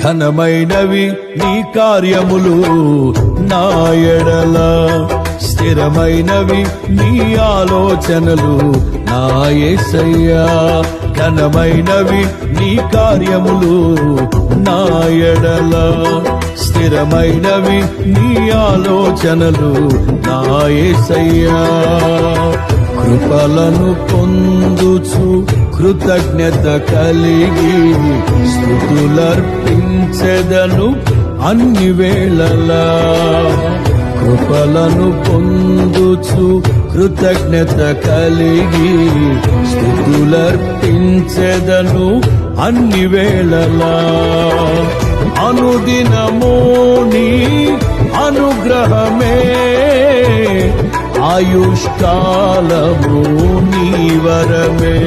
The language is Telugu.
ఘనమైనవి నీ కార్యములు నా ఎడల, స్థిరమైనవి నీ ఆలోచనలు నా యేసయ్యా. ఘనమైనవి నీ కార్యములు నా ఎడల, స్థిరమైనవి నీ ఆలోచనలు నా యేసయ్యా. కృపలను పొందుచు కృతజ్ఞత కలిగి స్తుతులర్పించెదను అన్ని వేళలా. కృపలను పొందుచు కృతజ్ఞత కలిగి స్తుతులర్పించెదను అన్ని వేళలా. అనుదినము నీ అనుగ్రహమే, ఆయుష్కాలము నీ వరమే.